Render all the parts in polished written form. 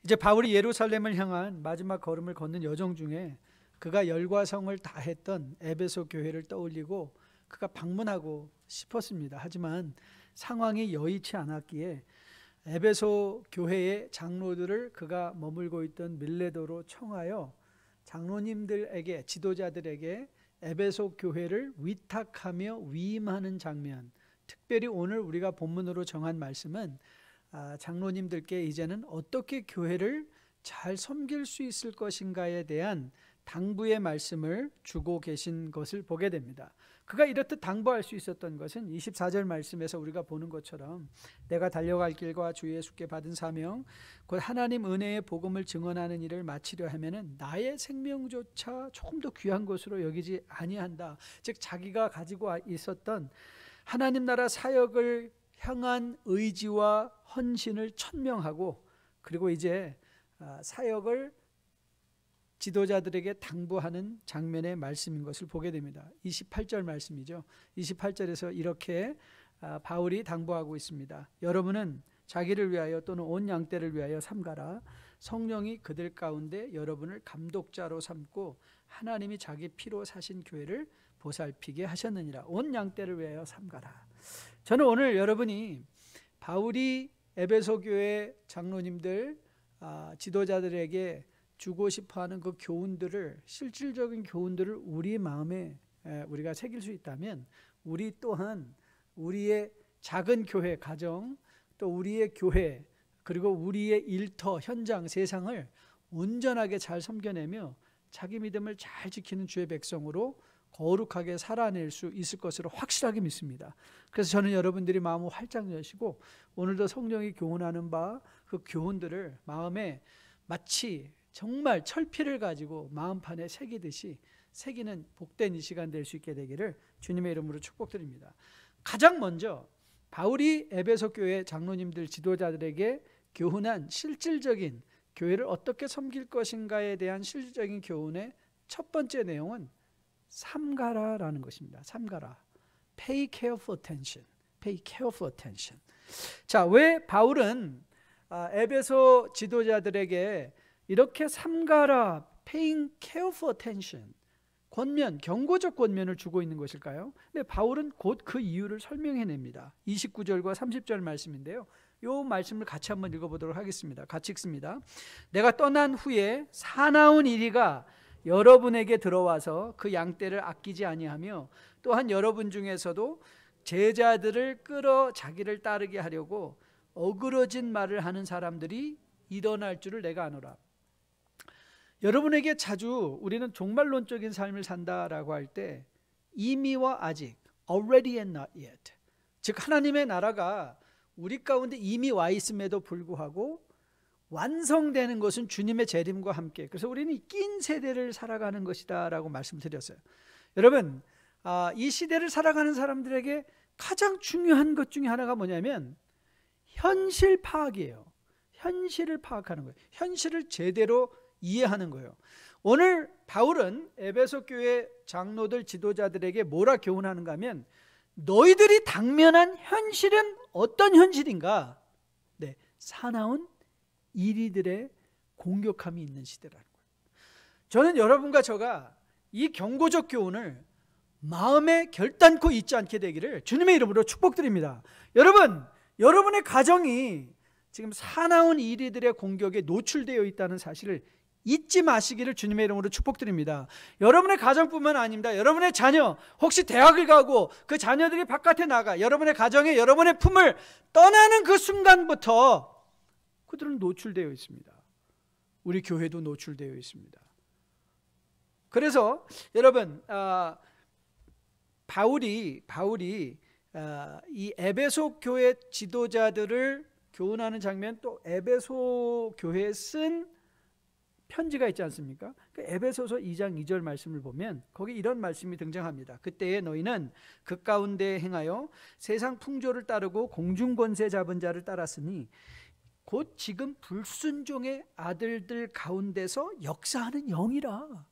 이제 바울이 예루살렘을 향한 마지막 걸음을 걷는 여정 중에 그가 열과 성을 다했던 에베소 교회를 떠올리고 그가 방문하고 싶었습니다. 하지만 상황이 여의치 않았기에 에베소 교회의 장로들을 그가 머물고 있던 밀레도로 청하여 장로님들에게, 지도자들에게 에베소 교회를 위탁하며 위임하는 장면, 특별히 오늘 우리가 본문으로 정한 말씀은 장로님들께 이제는 어떻게 교회를 잘 섬길 수 있을 것인가에 대한 당부의 말씀을 주고 계신 것을 보게 됩니다. 그가 이렇듯 당부할 수 있었던 것은 24절 말씀에서 우리가 보는 것처럼 내가 달려갈 길과 주 예수께 받은 사명 곧 하나님 은혜의 복음을 증언하는 일을 마치려 하면은 나의 생명조차 조금 더 귀한 것으로 여기지 아니한다. 즉 자기가 가지고 있었던 하나님 나라 사역을 향한 의지와 헌신을 천명하고 그리고 이제 사역을 지도자들에게 당부하는 장면의 말씀인 것을 보게 됩니다. 28절 말씀이죠. 28절에서 이렇게 바울이 당부하고 있습니다. 여러분은 자기를 위하여 또는 온 양떼를 위하여 삼가라. 성령이 그들 가운데 여러분을 감독자로 삼고 하나님이 자기 피로 사신 교회를 보살피게 하셨느니라. 온 양떼를 위하여 삼가라. 저는 오늘 여러분이 바울이 에베소 교회 장로님들, 지도자들에게 주고 싶어하는 그 교훈들을, 실질적인 교훈들을 우리 마음에 우리가 새길 수 있다면 우리 또한 우리의 작은 교회, 가정, 또 우리의 교회, 그리고 우리의 일터, 현장, 세상을 온전하게 잘 섬겨내며 자기 믿음을 잘 지키는 주의 백성으로 거룩하게 살아낼 수 있을 것으로 확실하게 믿습니다. 그래서 저는 여러분들이 마음을 활짝 여시고 오늘도 성령이 교훈하는 바 그 교훈들을 마음에 마치 정말 철피를 가지고 마음판에 새기듯이 새기는 복된 이 시간 될 수 있게 되기를 주님의 이름으로 축복드립니다. 가장 먼저 바울이 에베소 교회 장로님들, 지도자들에게 교훈한 실질적인 교회를 어떻게 섬길 것인가에 대한 실질적인 교훈의 첫 번째 내용은 삼가라라는 것입니다. 삼가라. Pay careful attention. Pay careful attention. 자, 왜 바울은 에베소 지도자들에게 이렇게 삼가라, paying careful attention, 권면, 경고적 권면을 주고 있는 것일까요? 근데 바울은 곧 그 이유를 설명해냅니다. 29절과 30절 말씀인데요. 이 말씀을 같이 한번 읽어보도록 하겠습니다. 같이 읽습니다. 내가 떠난 후에 사나운 이리가 여러분에게 들어와서 그 양떼를 아끼지 아니하며 또한 여러분 중에서도 제자들을 끌어 자기를 따르게 하려고 어그러진 말을 하는 사람들이 일어날 줄을 내가 아노라. 여러분에게 자주 우리는 종말론적인 삶을 산다라고 할 때 이미와 아직, already and not yet, 즉 하나님의 나라가 우리 가운데 이미 와 있음에도 불구하고 완성되는 것은 주님의 재림과 함께, 그래서 우리는 낀 세대를 살아가는 것이다 라고 말씀드렸어요. 여러분, 이 시대를 살아가는 사람들에게 가장 중요한 것 중에 하나가 뭐냐면 현실 파악이에요. 현실을 파악하는 거예요. 현실을 제대로 이해하는 거예요. 오늘 바울은 에베소 교회 장로들, 지도자들에게 뭐라 교훈하는가 하면 너희들이 당면한 현실은 어떤 현실인가? 네, 사나운 이리들의 공격함이 있는 시대라는 거예요. 저는 여러분과 저가 이 경고적 교훈을 마음에 결단코 잊지 않게 되기를 주님의 이름으로 축복드립니다. 여러분, 여러분의 가정이 지금 사나운 이리들의 공격에 노출되어 있다는 사실을 잊지 마시기를 주님의 이름으로 축복드립니다. 여러분의 가정뿐만 아닙니다. 여러분의 자녀, 혹시 대학을 가고 그 자녀들이 바깥에 나가 여러분의 가정에 여러분의 품을 떠나는 그 순간부터 그들은 노출되어 있습니다. 우리 교회도 노출되어 있습니다. 그래서 여러분, 바울이 이 에베소 교회 지도자들을 교훈하는 장면, 또 에베소 교회에 쓴 편지가 있지 않습니까? 그 에베소서 2장 2절 말씀을 보면 거기 이런 말씀이 등장합니다. 그때에 너희는 그 가운데 행하여 세상 풍조를 따르고 공중 권세 잡은 자를 따랐으니 곧 지금 불순종의 아들들 가운데서 역사하는 영이라.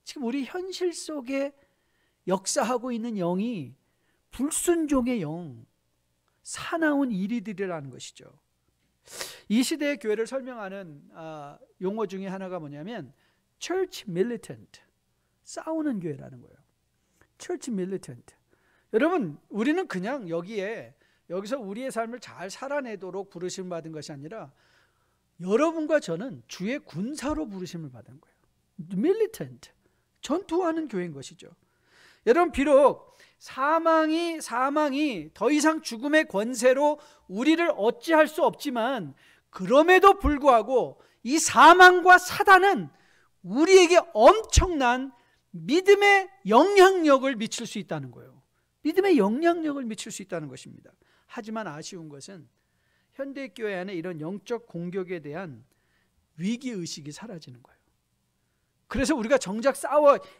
지금 우리 현실 속에 역사하고 있는 영이 불순종의 영, 사나운 이리들이라는 것이죠. 이 시대의 교회를 설명하는 용어 중에 하나가 뭐냐면 church militant, 싸우는 교회라는 거예요. church militant. 여러분, 우리는 그냥 여기서 우리의 삶을 잘 살아내도록 부르심을 받은 것이 아니라 여러분과 저는 주의 군사로 부르심을 받은 거예요. militant, 전투하는 교회인 것이죠. 여러분, 비록 사망이 더 이상 죽음의 권세로 우리를 어찌할 수 없지만 그럼에도 불구하고 이 사망과 사단은 우리에게 엄청난 믿음의 영향력을 미칠 수 있다는 거예요. 믿음의 영향력을 미칠 수 있다는 것입니다. 하지만 아쉬운 것은 현대교회 안에 이런 영적 공격에 대한 위기의식이 사라지는 거예요. 그래서 우리가 정작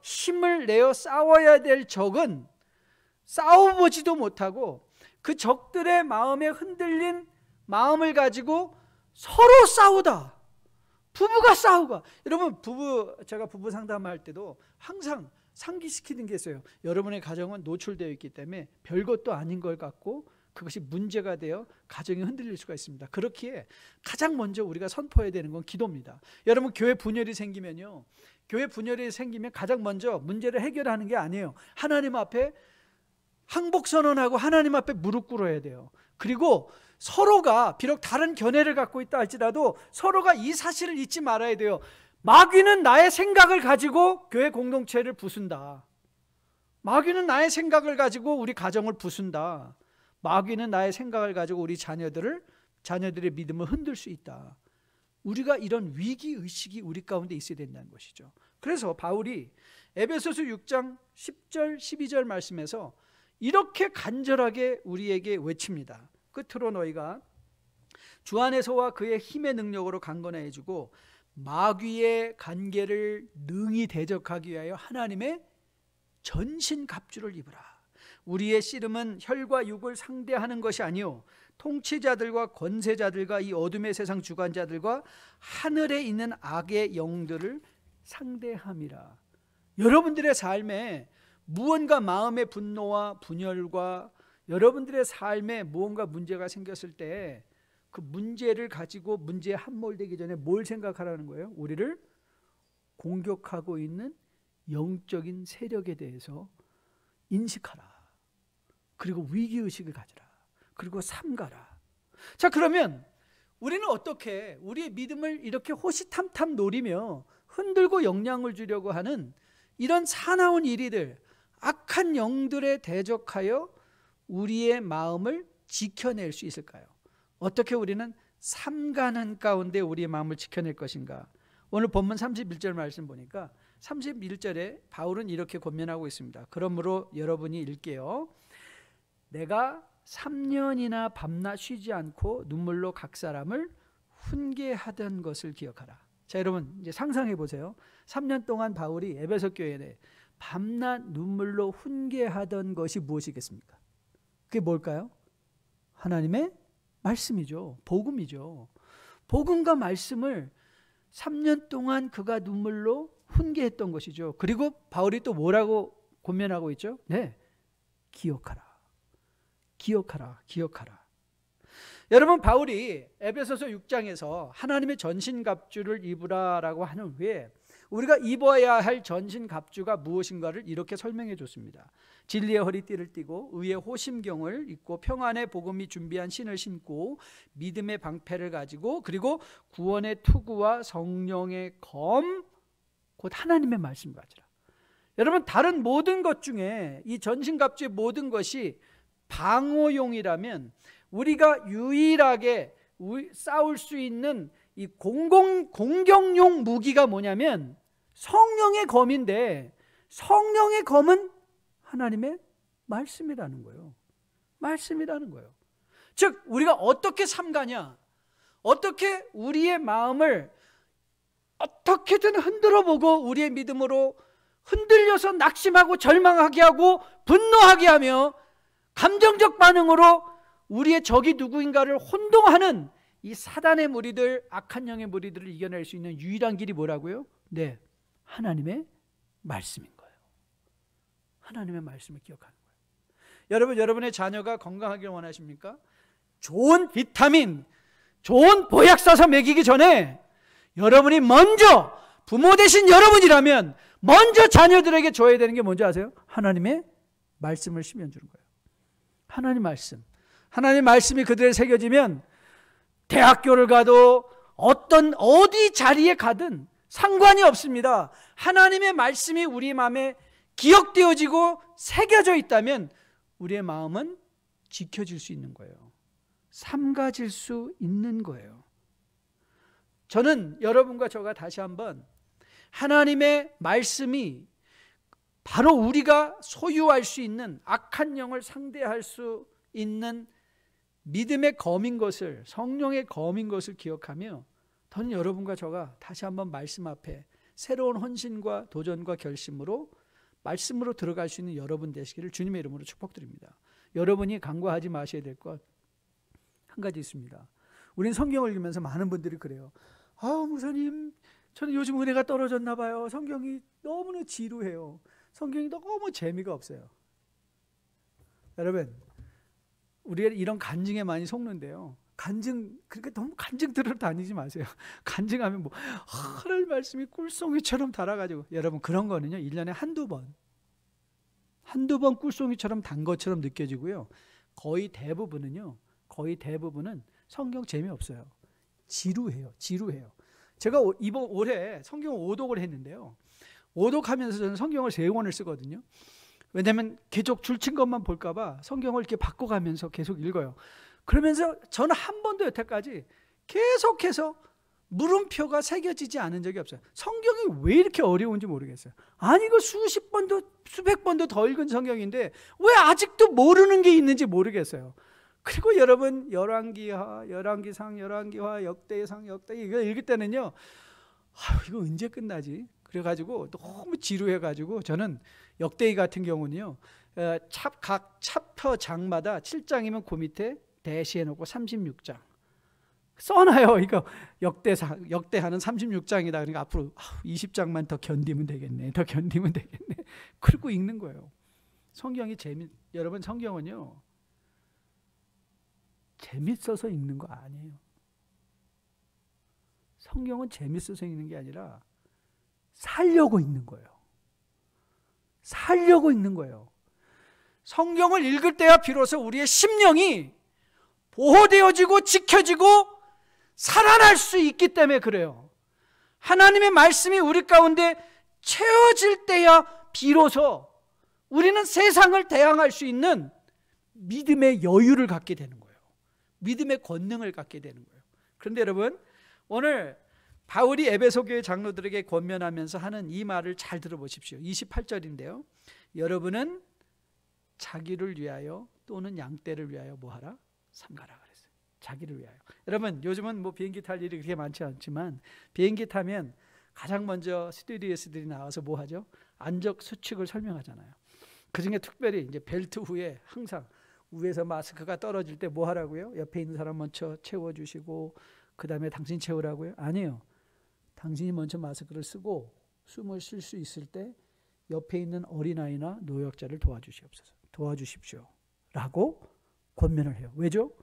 힘을 내어 싸워야 될 적은 싸워보지도 못하고 그 적들의 마음에 흔들린 마음을 가지고 서로 싸우다. 부부가 싸우고. 여러분, 제가 부부 상담할 때도 항상 상기시키는 게 있어요. 여러분의 가정은 노출되어 있기 때문에 별것도 아닌 걸 갖고 그것이 문제가 되어 가정이 흔들릴 수가 있습니다. 그렇기에 가장 먼저 우리가 선포해야 되는 건 기도입니다. 여러분, 교회 분열이 생기면 가장 먼저 문제를 해결하는 게 아니에요. 하나님 앞에 항복선언하고 하나님 앞에 무릎 꿇어야 돼요. 그리고 서로가 비록 다른 견해를 갖고 있다 할지라도 서로가 이 사실을 잊지 말아야 돼요. 마귀는 나의 생각을 가지고 교회 공동체를 부순다. 마귀는 나의 생각을 가지고 우리 가정을 부순다. 마귀는 나의 생각을 가지고 우리 자녀들의 믿음을 흔들 수 있다. 우리가 이런 위기의식이 우리 가운데 있어야 된다는 것이죠. 그래서 바울이 에베소서 6장 10절 12절 말씀에서 이렇게 간절하게 우리에게 외칩니다. 끝으로 너희가 주 안에서와 그의 힘의 능력으로 강건해 주고 마귀의 간계를 능히 대적하기 위하여 하나님의 전신갑주를 입으라. 우리의 씨름은 혈과 육을 상대하는 것이 아니요 통치자들과 권세자들과 이 어둠의 세상 주관자들과 하늘에 있는 악의 영들을 상대함이라. 여러분들의 삶에 무언가 마음의 분노와 분열과 여러분들의 삶에 무언가 문제가 생겼을 때 그 문제를 가지고 문제에 함몰되기 전에 뭘 생각하라는 거예요? 우리를 공격하고 있는 영적인 세력에 대해서 인식하라. 그리고 위기의식을 가지라. 그리고 삼가라. 자, 그러면 우리는 어떻게 우리의 믿음을 이렇게 호시탐탐 노리며 흔들고 영향을 주려고 하는 이런 사나운 일이들, 악한 영들에 대적하여 우리의 마음을 지켜낼 수 있을까요? 어떻게 우리는 삼가는 가운데 우리의 마음을 지켜낼 것인가? 오늘 본문 31절 말씀 보니까 31절에 바울은 이렇게 권면하고 있습니다. 그러므로 여러분이 읽게요. 내가 3년이나 밤낮 쉬지 않고 눈물로 각 사람을 훈계하던 것을 기억하라. 자, 여러분 이제 상상해 보세요. 3년 동안 바울이 에베소 교회에 밤낮 눈물로 훈계하던 것이 무엇이겠습니까? 그게 뭘까요? 하나님의 말씀이죠. 복음이죠. 복음과 말씀을 3년 동안 그가 눈물로 훈계했던 것이죠. 그리고 바울이 또 뭐라고 권면하고 있죠? 네, 기억하라. 기억하라. 기억하라. 여러분, 바울이 에베소서 6장에서 하나님의 전신갑주를 입으라라고 하는 후에 우리가 입어야 할 전신갑주가 무엇인가를 이렇게 설명해 줬습니다. 진리의 허리띠를 띠고 의의 호심경을 입고 평안의 복음이 준비한 신을 신고 믿음의 방패를 가지고 그리고 구원의 투구와 성령의 검 곧 하나님의 말씀을 가지라. 여러분, 다른 모든 것 중에 이 전신갑주의 모든 것이 방어용이라면 우리가 유일하게 싸울 수 있는 이 공격용 무기가 뭐냐면 성령의 검인데, 성령의 검은 하나님의 말씀이라는 거예요. 말씀이라는 거예요. 즉 우리가 어떻게 삼가냐, 어떻게 우리의 마음을 어떻게든 흔들어 보고 우리의 믿음으로 흔들려서 낙심하고 절망하게 하고 분노하게 하며 감정적 반응으로 우리의 적이 누구인가를 혼동하는 이 사단의 무리들, 악한 영의 무리들을 이겨낼 수 있는 유일한 길이 뭐라고요? 네, 하나님의 말씀인 거예요. 하나님의 말씀을 기억하는 거예요. 여러분, 여러분의 자녀가 건강하길 원하십니까? 좋은 비타민, 좋은 보약 싸서 먹이기 전에 여러분이 먼저, 부모 되신 여러분이라면 먼저 자녀들에게 줘야 되는 게 뭔지 아세요? 하나님의 말씀을 심어주는 거예요. 하나님 말씀. 하나님 말씀이 그들에 새겨지면 대학교를 가도 어디 자리에 가든 상관이 없습니다. 하나님의 말씀이 우리 마음에 기억되어지고 새겨져 있다면 우리의 마음은 지켜질 수 있는 거예요. 삼가질 수 있는 거예요. 저는 여러분과 저가 다시 한번 하나님의 말씀이 바로 우리가 소유할 수 있는 악한 영을 상대할 수 있는 믿음의 검인 것을, 성령의 검인 것을 기억하며 저는 여러분과 저가 다시 한번 말씀 앞에 새로운 헌신과 도전과 결심으로 말씀으로 들어갈 수 있는 여러분 되시기를 주님의 이름으로 축복드립니다. 여러분이 간과하지 마셔야 될 것 한 가지 있습니다. 우린 성경을 읽으면서 많은 분들이 그래요. 목사님, 저는 요즘 은혜가 떨어졌나 봐요. 성경이 너무나 지루해요. 성경이 너무 재미가 없어요. 여러분, 우리가 이런 간증에 많이 속는데요. 그러니까 너무 간증 들으러 다니지 마세요. 간증하면 하나님 말씀이 꿀송이처럼 달아가지고, 여러분 그런 거는요 1년에 한두 번 꿀송이처럼 단 것처럼 느껴지고요. 거의 대부분은 성경 재미없어요. 지루해요. 제가 이번 올해 성경 5독을 했는데요. 5독하면서 저는 성경을 3권을 쓰거든요. 왜냐하면 계속 줄친 것만 볼까봐 성경을 이렇게 바꿔가면서 계속 읽어요. 그러면서 저는 한 번도 여태까지 계속해서 물음표가 새겨지지 않은 적이 없어요. 성경이 왜 이렇게 어려운지 모르겠어요. 아니 이거 수십 번도 수백 번도 더 읽은 성경인데 왜 아직도 모르는 게 있는지 모르겠어요. 그리고 여러분 열왕기하, 열왕기상, 열왕기화, 역대상, 역대 이거 읽을 때는요 이거 언제 끝나지? 그래가지고 너무 지루해가지고 저는 역대기 같은 경우는요 각 챕터 장마다 7장이면 그 밑에 대시해놓고 36장 써놔요. 이거 역대하는 36장이다. 그러니까 앞으로 20장만 더 견디면 되겠네. 그리고 읽는 거예요. 여러분 성경은요 재밌어서 읽는 거 아니에요. 성경은 재밌어서 읽는 게 아니라 살려고 읽는 거예요. 성경을 읽을 때야 비로소 우리의 심령이 보호되어지고 지켜지고 살아날 수 있기 때문에 그래요. 하나님의 말씀이 우리 가운데 채워질 때야 비로소 우리는 세상을 대항할 수 있는 믿음의 여유를 갖게 되는 거예요. 믿음의 권능을 갖게 되는 거예요. 그런데 여러분 오늘 바울이 에베소 교회 장로들에게 권면하면서 하는 이 말을 잘 들어보십시오. 28절인데요. 여러분은 자기를 위하여 또는 양떼를 위하여 뭐하라? 삼가라 그랬어요. 자기를 위하여. 여러분 요즘은 비행기 탈 일이 그렇게 많지 않지만 비행기 타면 가장 먼저 스튜디오스들이 나와서 뭐 하죠? 안적 수칙을 설명하잖아요. 그중에 특별히 이제 벨트 후에 항상 위에서 마스크가 떨어질 때 뭐 하라고요? 옆에 있는 사람 먼저 채워주시고 그 다음에 당신 채우라고요? 아니에요. 당신이 먼저 마스크를 쓰고 숨을 쉴 수 있을 때 옆에 있는 어린아이나 노약자를 도와주십시오 라고 권면을 해요. 왜죠?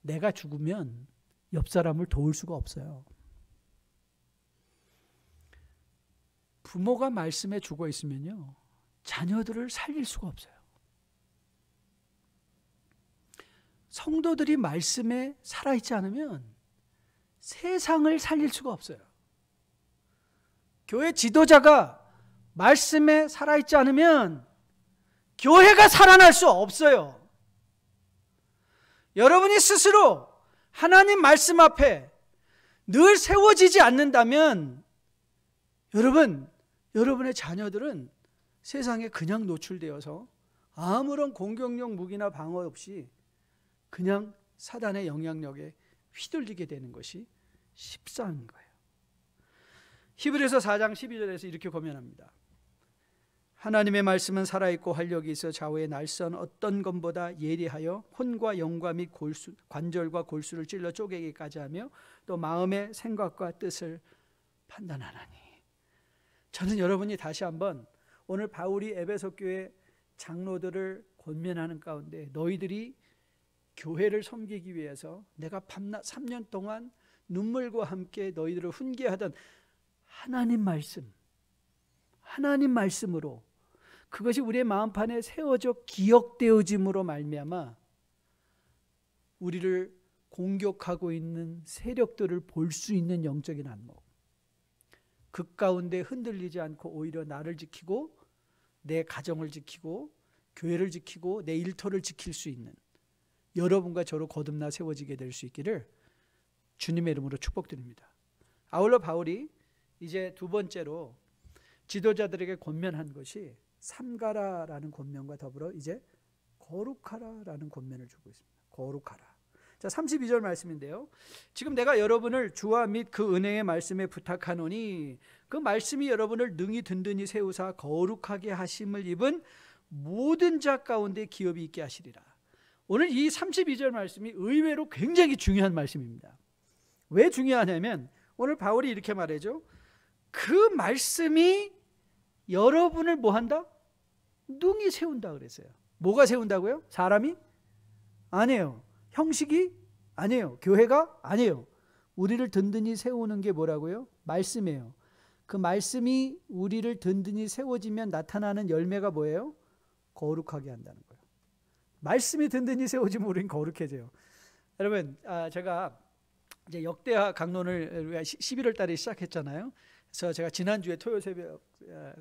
내가 죽으면 옆 사람을 도울 수가 없어요. 부모가 말씀에 죽어 있으면요 자녀들을 살릴 수가 없어요. 성도들이 말씀에 살아있지 않으면 세상을 살릴 수가 없어요. 교회 지도자가 말씀에 살아있지 않으면 교회가 살아날 수 없어요. 여러분이 스스로 하나님 말씀 앞에 늘 세워지지 않는다면 여러분의 자녀들은 세상에 그냥 노출되어서 아무런 공격력 무기나 방어 없이 그냥 사단의 영향력에 휘둘리게 되는 것이 십사인 거예요. 히브리서 4장 12절에서 이렇게 고면합니다. 하나님의 말씀은 살아있고 활력이 있어 좌우의 날선 어떤 것보다 예리하여 혼과 영과 및 관절과 골수를 찔러 쪼개기까지 하며 또 마음의 생각과 뜻을 판단하나니. 저는 여러분이 다시 한번 오늘 바울이 에베소 교회 장로들을 권면하는 가운데 너희들이 교회를 섬기기 위해서 내가 밤낮 3년 동안 눈물과 함께 너희들을 훈계하던 하나님 말씀, 하나님 말씀으로 그것이 우리의 마음판에 세워져 기억되어짐으로 말미암아 우리를 공격하고 있는 세력들을 볼 수 있는 영적인 안목, 그 가운데 흔들리지 않고 오히려 나를 지키고 내 가정을 지키고 교회를 지키고 내 일터를 지킬 수 있는 여러분과 저로 거듭나 세워지게 될 수 있기를 주님의 이름으로 축복드립니다. 아울러 바울이 이제 두 번째로 지도자들에게 권면한 것이 삼가라라는 권면과 더불어 이제 거룩하라라는 권면을 주고 있습니다. 거룩하라. 자, 32절 말씀인데요. 지금 내가 여러분을 주와 및 그 은혜의 말씀에 부탁하노니 그 말씀이 여러분을 능히 든든히 세우사 거룩하게 하심을 입은 모든 자 가운데 기업이 있게 하시리라. 오늘 이 32절 말씀이 의외로 굉장히 중요한 말씀입니다. 왜 중요하냐면 오늘 바울이 이렇게 말하죠. 그 말씀이 여러분을 뭐 한다? 능히 세운다 그랬어요. 뭐가 세운다고요? 사람이? 아니에요. 형식이? 아니에요. 교회가? 아니에요. 우리를 든든히 세우는 게 뭐라고요? 말씀이에요. 그 말씀이 우리를 든든히 세워지면 나타나는 열매가 뭐예요? 거룩하게 한다는 거예요. 말씀이 든든히 세워지면 우리는 거룩해져요. 여러분, 제가 이제 역대하 강론을 11월 달에 시작했잖아요. 그래서 제가 지난주에 토요 새벽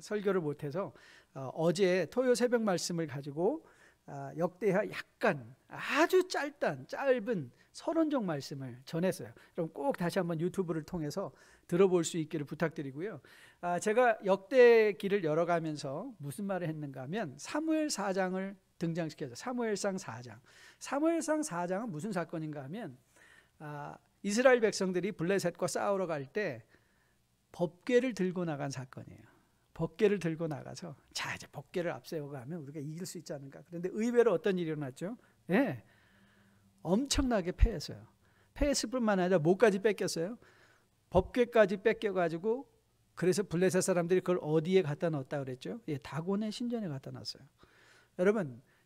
설교를 못해서 어제 토요 새벽 말씀을 가지고 역대하 약간 아주 짧은 서론적 말씀을 전했어요. 그럼 꼭 다시 한번 유튜브를 통해서 들어볼 수 있기를 부탁드리고요. 제가 역대기를 열어가면서 무슨 말을 했는가 하면 사무엘 4장을 등장시켜서 사무엘상 4장. 사무엘상 4장은 무슨 사건인가 하면 이스라엘 백성들이 블레셋과 싸우러 갈 때 법궤를 들고 나간 사건이에요. 법궤를 들고 나가서 자 이제 법궤를 앞세우고 하면 우리가 이길 수 있지 않을까. 그런데 의외로 어떤 일이 일어났죠? 예, 엄청나게 패했어요. 패했을 뿐만 아니라 뭐까지 뺏겼어요? 법궤까지 뺏겨가지고 그래서 블레셋 사람들이 그걸 어디에 갖다 넣었다 그랬죠? 예, 다곤의 신전에 갖다 놨어요.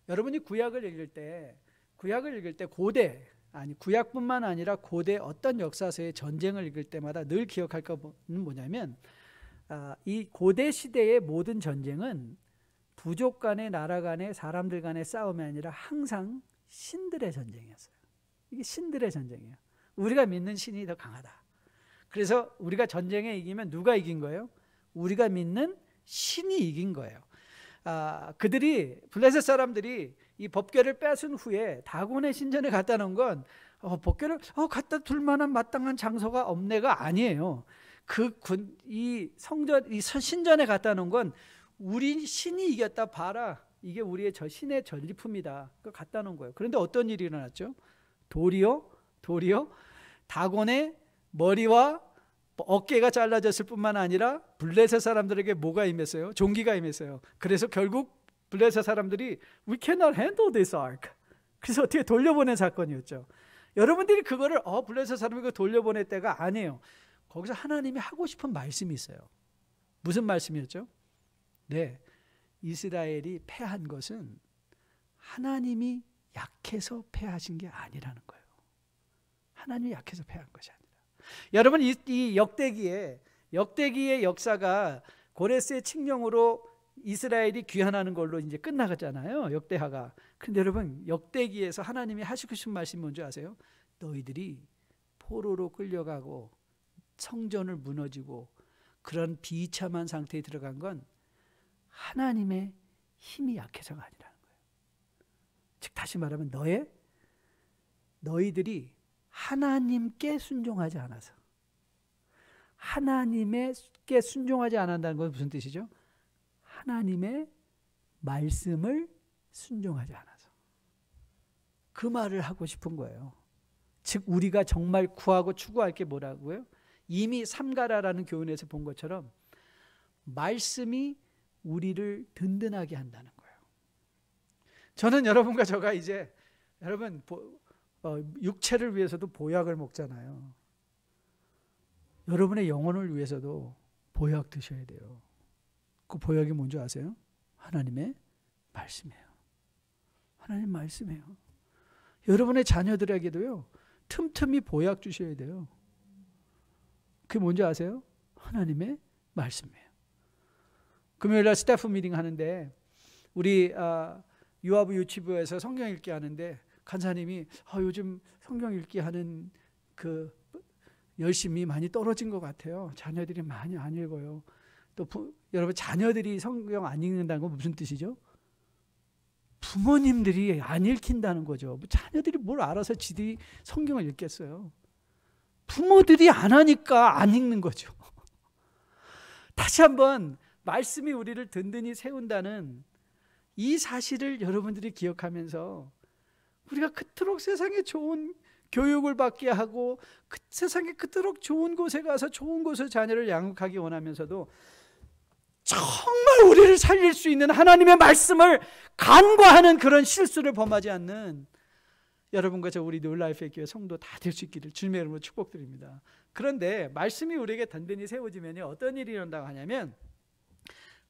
여러분이 구약을 읽을 때 고대 구약뿐만 아니라 고대 어떤 역사서의 전쟁을 읽을 때마다 늘 기억할 것은 뭐냐면 이 고대 시대의 모든 전쟁은 부족 간의 나라 간의 사람들 간의 싸움이 아니라 항상 신들의 전쟁이었어요. 이게 신들의 전쟁이에요. 우리가 믿는 신이 더 강하다. 그래서 우리가 전쟁에 이기면 누가 이긴 거예요? 우리가 믿는 신이 이긴 거예요. 그들이 블레셋 사람들이 이 법궤를 뺏은 후에 다곤의 신전에 갖다 놓은 건 법궤를 갖다 둘 만한 마땅한 장소가 없네가 아니에요. 이 성전, 이 신전에 갖다 놓은 건 우리 신이 이겼다 봐라. 이게 우리의 신의 전리품이다. 그걸 갖다 놓은 거예요. 그런데 어떤 일이 일어났죠? 도리어 다곤의 머리와 어깨가 잘라졌을 뿐만 아니라 블레셋 사람들에게 뭐가 임했어요? 종기가 임했어요. 그래서 결국 블레셋 사람들이 We cannot handle this ark. 그래서 어떻게 돌려보낸 사건이었죠. 여러분들이 그거를 블레셋 사람이 그거 돌려보낼 때가 아니에요. 거기서 하나님이 하고 싶은 말씀이 있어요. 무슨 말씀이었죠? 네, 이스라엘이 패한 것은 하나님이 약해서 패하신 게 아니라는 거예요. 하나님이 약해서 패한 것이 아니라. 여러분 이 역대기의 역사가 고레스의 칙령으로 이스라엘이 귀환하는 걸로 이제 끝나갔잖아요. 역대하가. 근데 여러분 역대기에서 하나님이 하시고 싶은 말씀이 뭔지 아세요? 너희들이 포로로 끌려가고 성전을 무너지고 그런 비참한 상태에 들어간 건 하나님의 힘이 약해서가 아니라는 거예요. 즉 다시 말하면 너희들이 하나님께 순종하지 않아서, 하나님께 순종하지 않는다는 건 무슨 뜻이죠? 하나님의 말씀을 순종하지 않아서. 그 말을 하고 싶은 거예요. 즉 우리가 정말 구하고 추구할 게 뭐라고요? 이미 삼가라라는 교훈에서 본 것처럼 말씀이 우리를 든든하게 한다는 거예요. 저는 여러분과 저가 이제 여러분 육체를 위해서도 보약을 먹잖아요. 여러분의 영혼을 위해서도 보약 드셔야 돼요. 그 보약이 뭔지 아세요? 하나님의 말씀이에요. 하나님 말씀이에요. 여러분의 자녀들에게도요, 틈틈이 보약 주셔야 돼요. 그게 뭔지 아세요? 하나님의 말씀이에요. 금요일날 스태프 미팅 하는데 우리 유아부 유치부에서 성경 읽기 하는데 간사님이 요즘 성경 읽기 하는 그 열심이 많이 떨어진 것 같아요. 자녀들이 많이 안 읽어요. 또 여러분, 자녀들이 성경 안 읽는다는 건 무슨 뜻이죠? 부모님들이 안 읽힌다는 거죠. 자녀들이 뭘 알아서 지들이 성경을 읽겠어요. 부모들이 안 하니까 안 읽는 거죠. 다시 한번 말씀이 우리를 든든히 세운다는 이 사실을 여러분들이 기억하면서 우리가 그토록 세상에 좋은 교육을 받게 하고 세상에 그토록 좋은 곳에 가서 좋은 곳에 자녀를 양육하기 원하면서도 정말 우리를 살릴 수 있는 하나님의 말씀을 간과하는 그런 실수를 범하지 않는 여러분과 저 우리 뉴라이프의 교회 성도 다 될 수 있기를 주님의 이름으로 축복드립니다. 그런데 말씀이 우리에게 든든히 세워지면 어떤 일이 일어난다고 하냐면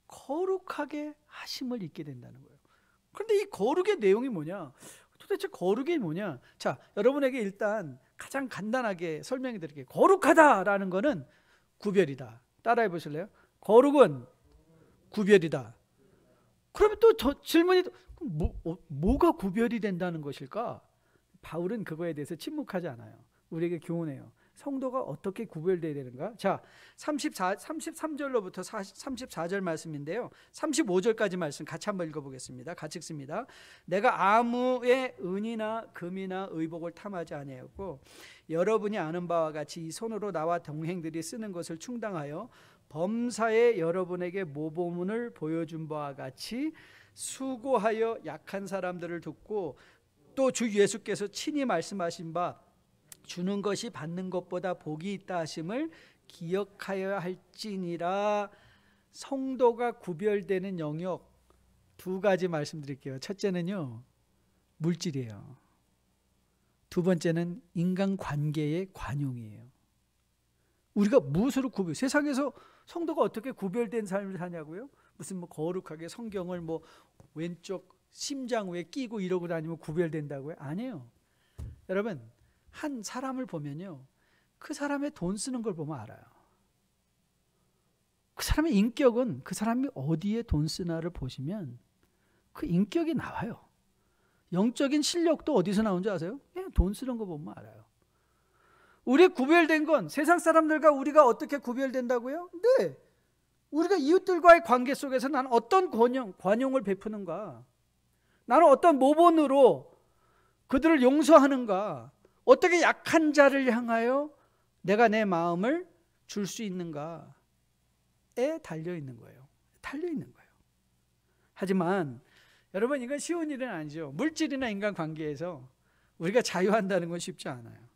거룩하게 하심을 잊게 된다는 거예요. 그런데 이 거룩의 내용이 뭐냐? 도대체 거룩이 뭐냐? 자, 여러분에게 일단 가장 간단하게 설명해 드릴게요. 거룩하다라는 거는 구별이다. 따라해 보실래요? 거룩은 구별이다. 그러면 또 질문이 뭐가 구별이 된다는 것일까? 바울은 그거에 대해서 침묵하지 않아요. 우리에게 교훈해요. 성도가 어떻게 구별되어야 되는가? 자, 33절로부터 34절 말씀인데요. 35절까지 말씀 같이 한번 읽어보겠습니다. 같이 읽습니다. 내가 아무의 은이나 금이나 의복을 탐하지 아니하였고 여러분이 아는 바와 같이 이 손으로 나와 동행들이 쓰는 것을 충당하여 범사에 여러분에게 모범을 보여준 바와 같이 수고하여 약한 사람들을 돕고 또 주 예수께서 친히 말씀하신 바 주는 것이 받는 것보다 복이 있다 하심을 기억하여야 할지니라. 성도가 구별되는 영역 두 가지 말씀드릴게요. 첫째는요, 물질이에요. 두 번째는 인간관계의 관용이에요. 우리가 무엇으로 세상에서 성도가 어떻게 구별된 삶을 사냐고요? 무슨 거룩하게 성경을 왼쪽 심장 위에 끼고 이러고 다니면 구별된다고요? 아니에요. 여러분, 한 사람을 보면요, 그 사람의 돈 쓰는 걸 보면 알아요. 그 사람의 인격은 그 사람이 어디에 돈 쓰나를 보시면 그 인격이 나와요. 영적인 실력도 어디서 나오는지 아세요? 돈 쓰는 거 보면 알아요. 우리 구별된 건 세상 사람들과 우리가 어떻게 구별된다고요? 네, 우리가 이웃들과의 관계 속에서 나는 어떤 관용을 베푸는가, 나는 어떤 모본으로 그들을 용서하는가, 어떻게 약한 자를 향하여 내가 내 마음을 줄 수 있는가에 달려있는 거예요. 달려있는 거예요. 하지만 여러분, 이건 쉬운 일은 아니죠. 물질이나 인간관계에서 우리가 자유한다는 건 쉽지 않아요.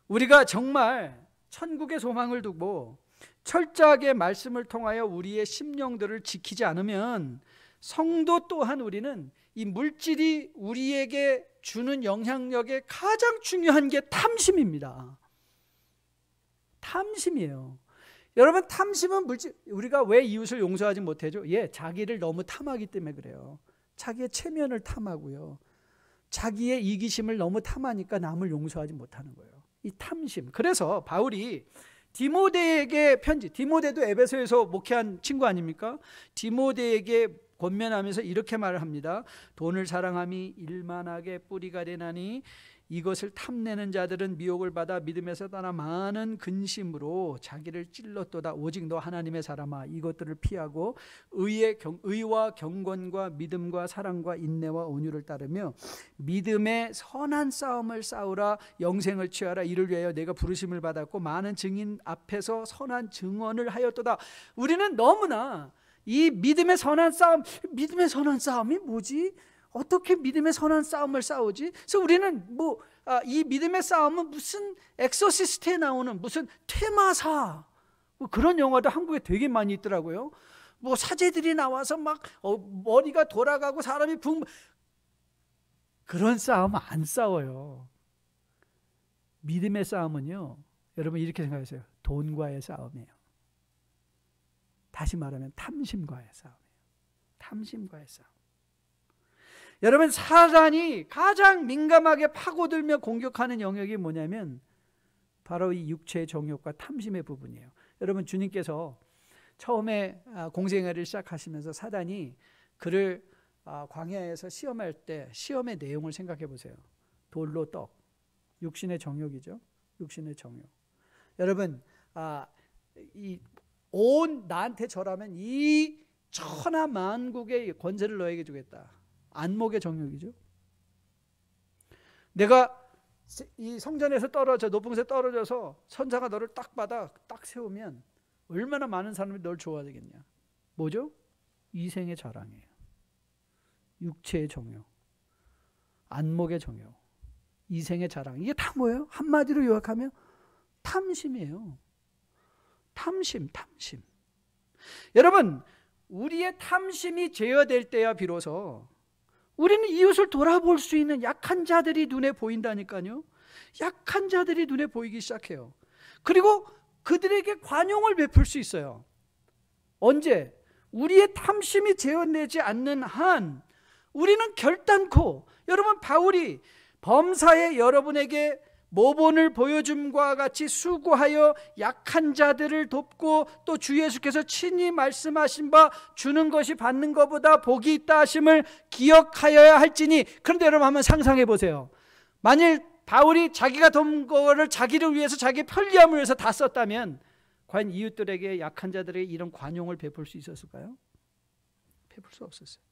우리가 정말 천국의 소망을 두고 철저하게 말씀을 통하여 우리의 심령들을 지키지 않으면 성도 또한 우리는 이 물질이 우리에게 주는 영향력의 가장 중요한 게 탐심입니다. 탐심이에요. 여러분, 탐심은 우리가 왜 이웃을 용서하지 못하죠? 자기를 너무 탐하기 때문에 그래요. 자기의 체면을 탐하고요, 자기의 이기심을 너무 탐하니까 남을 용서하지 못하는 거예요. 이 탐심. 그래서 바울이 디모데에게 편지, 디모데도 에베소에서 목회한 친구 아닙니까? 디모데에게 권면하면서 이렇게 말을 합니다. 돈을 사랑함이 일만하게 뿌리가 되나니 이것을 탐내는 자들은 미혹을 받아 믿음에서 떠나 많은 근심으로 자기를 찔렀도다. 오직 너 하나님의 사람아, 이것들을 피하고 의와 경건과 믿음과 사랑과 인내와 온유를 따르며 믿음의 선한 싸움을 싸우라. 영생을 취하라. 이를 위하여 내가 부르심을 받았고 많은 증인 앞에서 선한 증언을 하였도다. 우리는 너무나 이 믿음의 선한 싸움이 뭐지? 어떻게 믿음의 선한 싸움을 싸우지? 그래서 우리는 이 믿음의 싸움은 무슨 엑소시스트에 나오는 무슨 퇴마사, 그런 영화도 한국에 되게 많이 있더라고요. 사제들이 나와서 막 머리가 돌아가고 사람이 그런 싸움 안 싸워요. 믿음의 싸움은요, 여러분 이렇게 생각하세요. 돈과의 싸움이에요. 다시 말하면 탐심과의 싸움이에요. 탐심과의 싸움. 여러분, 사단이 가장 민감하게 파고들며 공격하는 영역이 뭐냐면 바로 이 육체의 정욕과 탐심의 부분이에요. 여러분, 주님께서 처음에 공생애를 시작하시면서 사단이 그를 광야에서 시험할 때 시험의 내용을 생각해 보세요. 돌로 떡, 육신의 정욕이죠. 육신의 정욕. 여러분, 나한테 절하면 이 천하 만국의 권세를 너에게 주겠다. 안목의 정욕이죠. 내가 이 성전에서 높은 곳에 떨어져서 천사가 너를 딱 받아 딱 세우면 얼마나 많은 사람이 널 좋아하겠냐. 뭐죠? 이생의 자랑이에요. 육체의 정욕, 안목의 정욕, 이생의 자랑. 이게 다 뭐예요? 한마디로 요약하면 탐심이에요. 탐심. 여러분, 우리의 탐심이 제어될 때야 비로소 우리는 이웃을 돌아볼 수 있는 약한 자들이 눈에 보인다니까요. 약한 자들이 눈에 보이기 시작해요. 그리고 그들에게 관용을 베풀 수 있어요. 언제? 우리의 탐심이 제어되지 않는 한 우리는 결단코, 여러분, 바울이 범사에 여러분에게 모본을 보여줌과 같이 수고하여 약한 자들을 돕고 또 주 예수께서 친히 말씀하신 바 주는 것이 받는 것보다 복이 있다 하심을 기억하여야 할지니. 그런데 여러분, 한번 상상해 보세요. 만일 바울이 자기가 돈 거를 자기를 위해서, 자기의 편리함을 위해서 다 썼다면 과연 이웃들에게, 약한 자들에게 이런 관용을 베풀 수 있었을까요? 베풀 수 없었어요.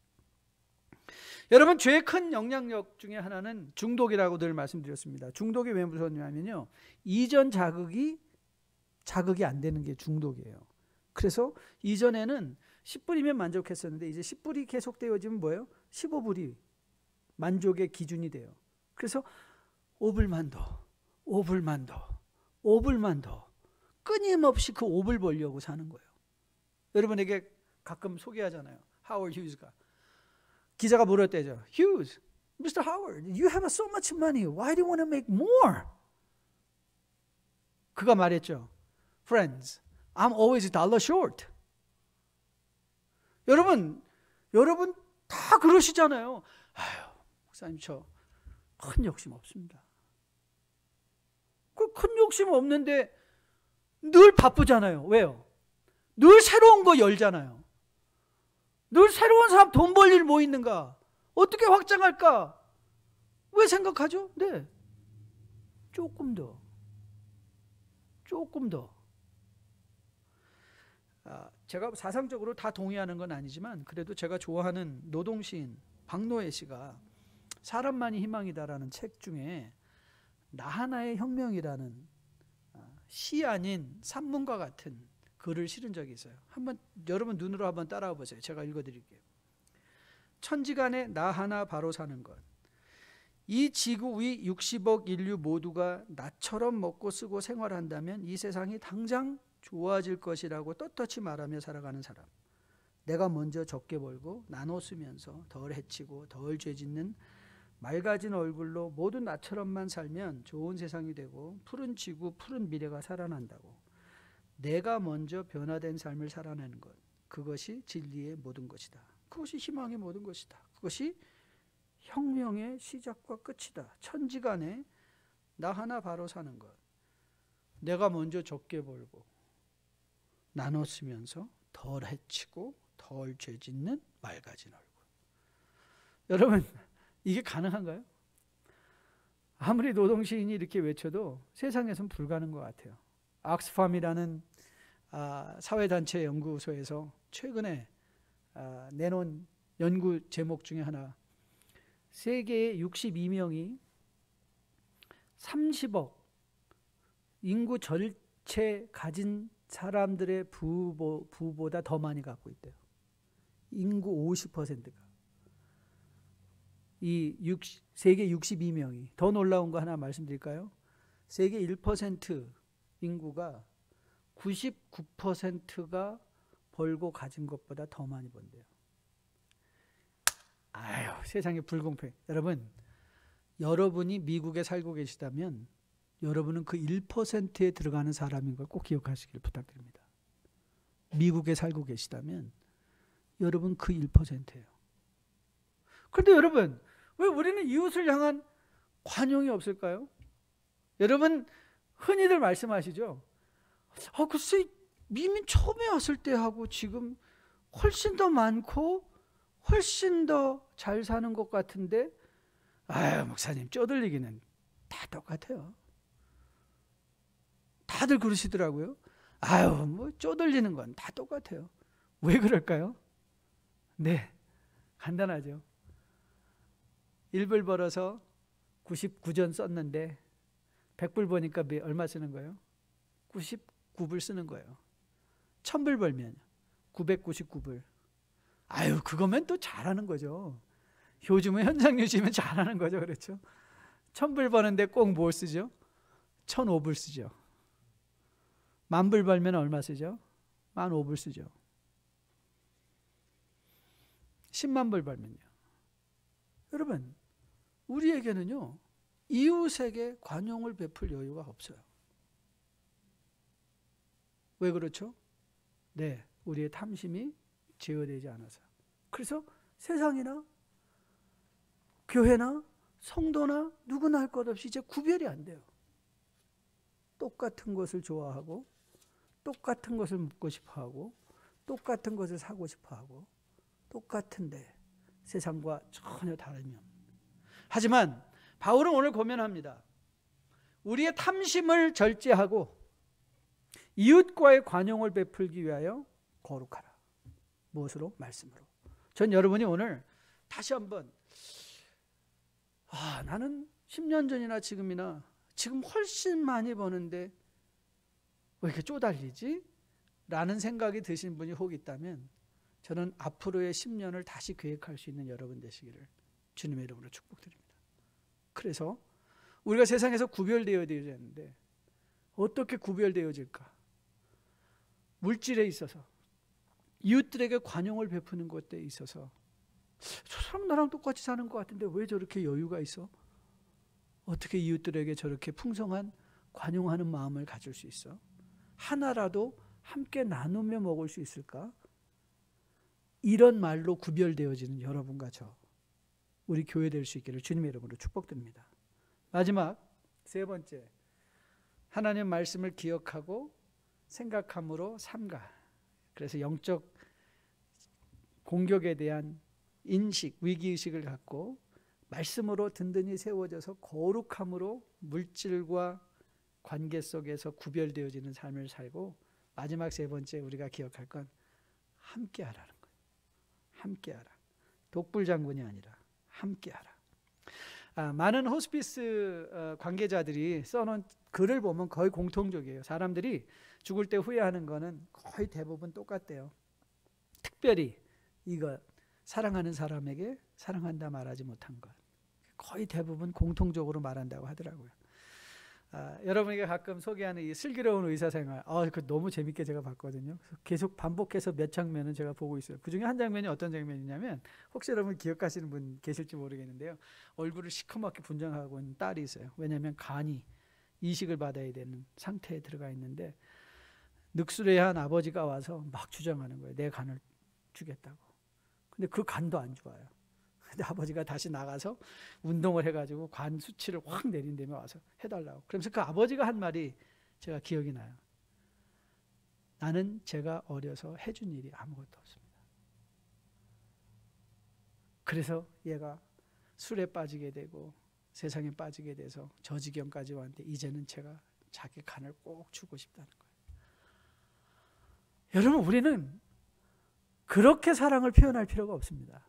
여러분, 죄의 큰 영향력 중에 하나는 중독이라고 늘 말씀드렸습니다. 중독이 왜 무서웠냐면요, 이전 자극이 안 되는 게 중독이에요. 그래서 이전에는 10불이면 만족했었는데 이제 10불이 계속되어지면 뭐예요? 15불이 만족의 기준이 돼요. 그래서 5불만 더, 5불만 더, 5불만 더, 끊임없이 그 5불 벌려고 사는 거예요. 여러분에게 가끔 소개하잖아요. 하워드 휴즈가. 기자가 물었대죠. Hughes, Mr. Howard, you have so much money. Why do you want to make more? 그가 말했죠. Friends, I'm always a dollar short. 여러분 다 그러시잖아요. 아유, 목사님, 저 큰 욕심 없습니다. 그 큰 욕심 없는데 늘 바쁘잖아요. 왜요? 늘 새로운 거 열잖아요. 늘 새로운 사람, 돈 벌 일 뭐 있는가? 어떻게 확장할까? 왜 생각하죠? 네, 조금 더. 제가 사상적으로 다 동의하는 건 아니지만 그래도 제가 좋아하는 노동시인 박노해 씨가 사람만이 희망이다라는 책 중에 나 하나의 혁명이라는 시 아닌 산문과 같은 글을 실은 적이 있어요. 한번 여러분 눈으로 한번 따라와 보세요. 제가 읽어드릴게요. 천지간에 나 하나 바로 사는 것. 이 지구 위 60억 인류 모두가 나처럼 먹고 쓰고 생활한다면 이 세상이 당장 좋아질 것이라고 떳떳이 말하며 살아가는 사람. 내가 먼저 적게 벌고 나눠 쓰면서 덜 해치고 덜 죄짓는 맑아진 얼굴로 모두 나처럼만 살면 좋은 세상이 되고 푸른 지구, 푸른 미래가 살아난다고. 내가 먼저 변화된 삶을 살아내는 것, 그것이 진리의 모든 것이다. 그것이 희망의 모든 것이다. 그것이 혁명의 시작과 끝이다. 천지간에 나 하나 바로 사는 것. 내가 먼저 적게 벌고 나눠 쓰면서 덜 해치고 덜 죄짓는 맑아진 얼굴. 여러분, 이게 가능한가요? 아무리 노동시인이 이렇게 외쳐도 세상에선 불가능한 것 같아요. 악스팜이라는 사회단체 연구소에서 최근에 내놓은 연구 제목 중에 하나, 세계의 62명이 30억 인구 전체 가진 사람들의 부보다 더 많이 갖고 있대요. 인구 50%가. 세계 62명이. 더 놀라운 거 하나 말씀드릴까요? 세계 1% 인구가 99%가 벌고 가진 것보다 더 많이 번대요. 아유, 세상에 불공평. 여러분이 미국에 살고 계시다면 여러분은 그 1%에 들어가는 사람인 걸 꼭 기억하시길 부탁드립니다. 미국에 살고 계시다면 여러분 그 1%예요. 그런데 여러분, 왜 우리는 이웃을 향한 관용이 없을까요? 여러분 흔히들 말씀하시죠. 글쎄 이민 처음에 왔을 때하고 지금 훨씬 더 많고 훨씬 더 잘 사는 것 같은데, 아유 목사님 쪼들리기는 다 똑같아요. 다들 그러시더라고요. 아유 뭐 쪼들리는 건 다 똑같아요. 왜 그럴까요? 네, 간단하죠. 1불 벌어서 99전 썼는데 100불 버니까 얼마 쓰는 거예요? 99불 쓰는 거예요. 1000불 벌면 999불. 아유 그거면 또 잘하는 거죠. 요즘은 현상 유지면 잘하는 거죠. 그렇죠? 1000불 버는데 꼭 뭘 쓰죠? 1005불 쓰죠. 10,000불 벌면 얼마 쓰죠? 15,000불 쓰죠. 100,000불 벌면요. 여러분 우리에게는요 이웃에게 관용을 베풀 여유가 없어요. 왜 그렇죠? 네, 우리의 탐심이 제어되지 않아서. 그래서 세상이나 교회나 성도나 누구나 할 것 없이 이제 구별이 안 돼요. 똑같은 것을 좋아하고 똑같은 것을 묻고 싶어하고 똑같은 것을 사고 싶어하고 똑같은데 세상과 전혀 다름이 없는. 하지만 바울은 오늘 고면합니다. 우리의 탐심을 절제하고 이웃과의 관용을 베풀기 위하여 거룩하라. 무엇으로? 말씀으로. 전 여러분이 오늘 다시 한번 나는 10년 전이나 지금이나 지금 훨씬 많이 버는데 왜 이렇게 쪼달리지? 라는 생각이 드신 분이 혹 있다면 저는 앞으로의 10년을 다시 계획할 수 있는 여러분 되시기를 주님의 이름으로 축복드립니다. 그래서 우리가 세상에서 구별되어야 되는데 어떻게 구별되어질까? 물질에 있어서 이웃들에게 관용을 베푸는 것에 있어서 저 사람 나랑 똑같이 사는 것 같은데 왜 저렇게 여유가 있어? 어떻게 이웃들에게 저렇게 풍성한 관용하는 마음을 가질 수 있어? 하나라도 함께 나누며 먹을 수 있을까? 이런 말로 구별되어지는 여러분과 저 우리 교회 될 수 있기를 주님의 이름으로 축복드립니다. 마지막 세 번째, 하나님 말씀을 기억하고 생각함으로 삼가. 그래서 영적 공격에 대한 인식, 위기의식을 갖고 말씀으로 든든히 세워져서 거룩함으로 물질과 관계 속에서 구별되어지는 삶을 살고, 마지막 세 번째 우리가 기억할 건 함께하라는 거예요. 함께하라. 독불장군이 아니라 함께하라. 많은 호스피스 관계자들이 써놓은 글을 보면 거의 공통적이에요. 사람들이 죽을 때 후회하는 거는 거의 대부분 똑같대요. 특별히 이거 사랑하는 사람에게 사랑한다 말하지 못한 것, 거의 대부분 공통적으로 말한다고 하더라고요. 여러분에게 가끔 소개하는 이 슬기로운 의사생활, 그 너무 재밌게 제가 봤거든요. 계속 반복해서 몇 장면은 제가 보고 있어요. 그 중에 한 장면이 어떤 장면이냐면, 혹시 여러분 기억하시는 분 계실지 모르겠는데요, 얼굴을 시커멓게 분장하고 있는 딸이 있어요. 왜냐하면 간이 이식을 받아야 되는 상태에 들어가 있는데 늑술해한 아버지가 와서 막 주장하는 거예요. 내 간을 주겠다고. 근데 그 간도 안 좋아요. 근데 아버지가 다시 나가서 운동을 해가지고 간 수치를 확 내린 다음에 와서 해달라고. 그러면서 그 아버지가 한 말이 제가 기억이 나요. 나는 제가 어려서 해준 일이 아무것도 없습니다. 그래서 얘가 술에 빠지게 되고 세상에 빠지게 돼서 저 지경까지 왔는데 이제는 제가 자기 간을 꼭 주고 싶다는 거예요. 여러분, 우리는 그렇게 사랑을 표현할 필요가 없습니다.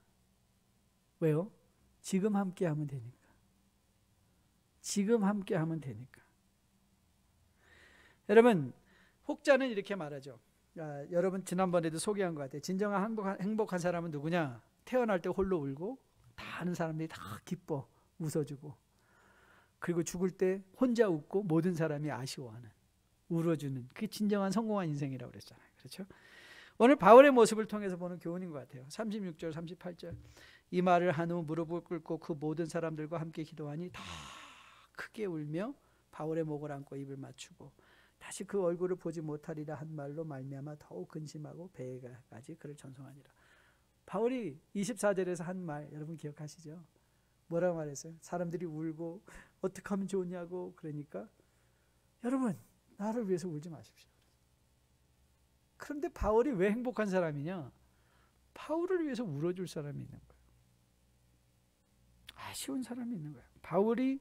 왜요? 지금 함께 하면 되니까. 지금 함께 하면 되니까. 여러분, 혹자는 이렇게 말하죠. 여러분 지난번에도 소개한 것 같아요. 진정한 행복한 사람은 누구냐? 태어날 때 홀로 울고 다 아는 사람들이 다 기뻐 웃어주고, 그리고 죽을 때 혼자 웃고 모든 사람이 아쉬워하는, 울어주는, 그게 진정한 성공한 인생이라고 그랬잖아요. 그렇죠? 오늘 바울의 모습을 통해서 보는 교훈인 것 같아요. 36절 38절, 이 말을 한 후 무릎을 꿇고 그 모든 사람들과 함께 기도하니 다 크게 울며 바울의 목을 안고 입을 맞추고 다시 그 얼굴을 보지 못하리라 한 말로 말미암아 더욱 근심하고 배에까지 그를 전송하니라. 바울이 24절에서 한 말 여러분 기억하시죠? 뭐라고 말했어요? 사람들이 울고 어떻게 하면 좋냐고 그러니까 여러분 나를 위해서 울지 마십시오. 그런데 바울이 왜 행복한 사람이냐? 바울을 위해서 울어줄 사람이 있는 거예요. 아쉬운 사람이 있는 거예요. 바울이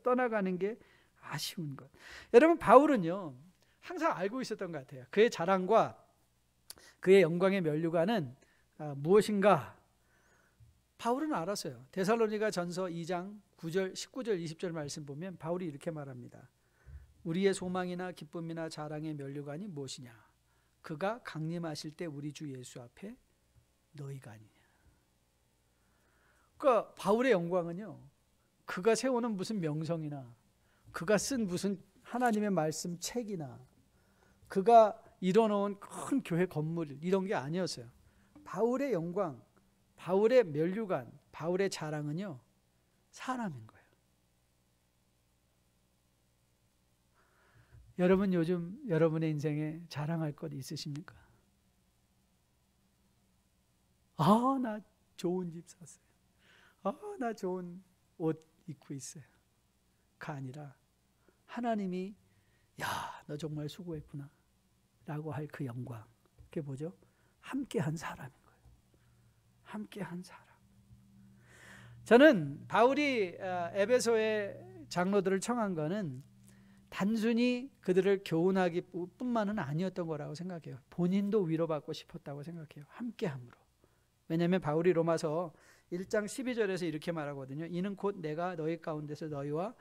떠나가는 게 아쉬운 것. 여러분 바울은요 항상 알고 있었던 것 같아요. 그의 자랑과 그의 영광의 면류관은 무엇인가? 바울은 알았어요. 데살로니가 전서 2장 9절, 19절, 20절 말씀 보면 바울이 이렇게 말합니다. 우리의 소망이나 기쁨이나 자랑의 면류관이 무엇이냐? 그가 강림하실 때 우리 주 예수 앞에 너희가 아니냐. 그러니까 바울의 영광은요, 그가 세우는 무슨 명성이나 그가 쓴 무슨 하나님의 말씀 책이나 그가 이뤄놓은 큰 교회 건물 이런 게 아니었어요. 바울의 영광, 바울의 면류관, 바울의 자랑은요 사람인 거예요. 여러분 요즘 여러분의 인생에 자랑할 것 있으십니까? 나 좋은 집 샀어요. 나 좋은 옷 입고 있어요. 가 아니라 하나님이 너 정말 수고했구나 라고 할 그 영광. 그게 뭐죠? 함께한 사람인 거예요. 함께한 사람. 저는 바울이 에베소의 장로들을 청한 거는 단순히 그들을 교훈하기 뿐만은 아니었던 거라고 생각해요. 본인도 위로받고 싶었다고 생각해요. 함께함으로. 왜냐하면 바울이 로마서 1장 12절에서 이렇게 말하거든요. 이는 곧 내가 너희 가운데서 너희와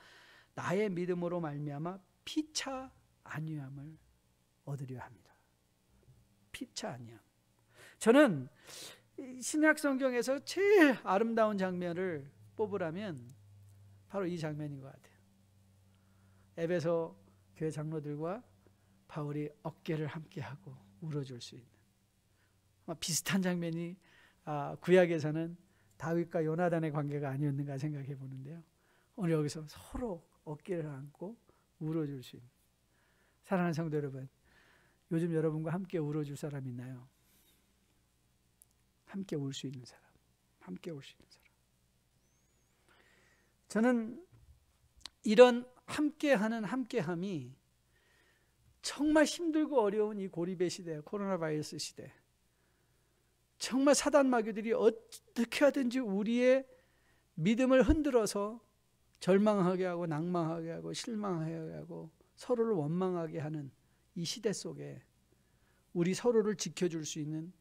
나의 믿음으로 말미암아 피차 안위함을 얻으려 합니다. 피차 안위함. 저는 신약 성경에서 제일 아름다운 장면을 뽑으라면 바로 이 장면인 것 같아요. 에베소 교회 장로들과 바울이 어깨를 함께하고 울어줄 수 있는 비슷한 장면이 구약에서는 다윗과 요나단의 관계가 아니었는가 생각해 보는데요. 오늘 여기서 서로 어깨를 안고 울어줄 수 있는. 사랑하는 성도 여러분, 요즘 여러분과 함께 울어줄 사람 있나요? 함께 울 수 있는 사람, 함께 울 수 있는 사람. 저는 이런 함께하는 함께함이 정말 힘들고 어려운 이 고립의 시대, 코로나 바이러스 시대, 정말 사단 마귀들이 어떻게 하든지 우리의 믿음을 흔들어서 절망하게 하고 낭망하게 하고 실망하게 하고 서로를 원망하게 하는 이 시대 속에 우리 서로를 지켜줄 수 있는,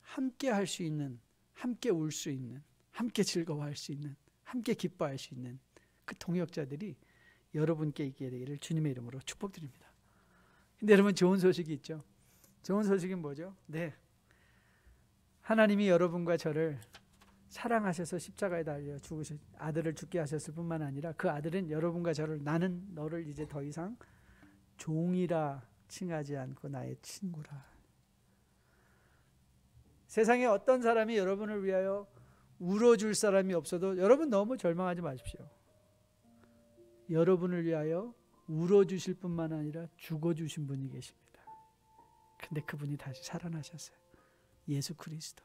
함께 할 수 있는, 함께 울 수 있는, 함께 즐거워할 수 있는, 함께 기뻐할 수 있는 그 동역자들이 여러분께 있게 되기를 주님의 이름으로 축복드립니다. 근데 여러분 좋은 소식이 있죠. 좋은 소식은 뭐죠? 네, 하나님이 여러분과 저를 사랑하셔서 십자가에 달려 죽으신 아들을 죽게 하셨을 뿐만 아니라 그 아들은 여러분과 저를, 나는 너를 이제 더 이상 종이라 칭하지 않고 나의 친구라. 세상에 어떤 사람이 여러분을 위하여 울어줄 사람이 없어도 여러분 너무 절망하지 마십시오. 여러분을 위하여 울어주실 뿐만 아니라 죽어주신 분이 계십니다. 근데 그분이 다시 살아나셨어요. 예수 그리스도.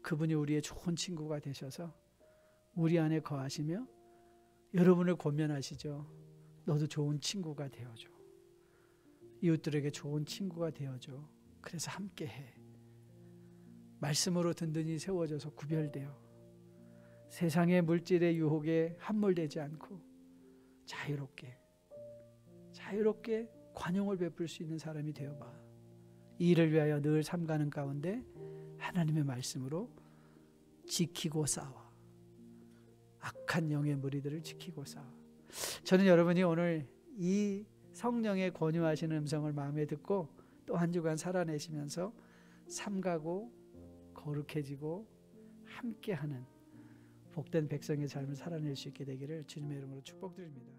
그분이 우리의 좋은 친구가 되셔서 우리 안에 거하시며 여러분을 권면하시죠. 너도 좋은 친구가 되어줘. 이웃들에게 좋은 친구가 되어줘. 그래서 함께해. 말씀으로 든든히 세워져서 구별되어 세상의 물질의 유혹에 함몰되지 않고 자유롭게 관용을 베풀 수 있는 사람이 되어봐. 이 일을 위하여 늘 삼가는 가운데 하나님의 말씀으로 지키고 싸워. 악한 영의 무리들을 지키고 싸워. 저는 여러분이 오늘 이 성령의 권유하시는 음성을 마음에 듣고 또 한 주간 살아내시면서 삼가고 거룩해지고 함께하는 복된 백성의 삶을 살아낼 수 있게 되기를 주님의 이름으로 축복드립니다.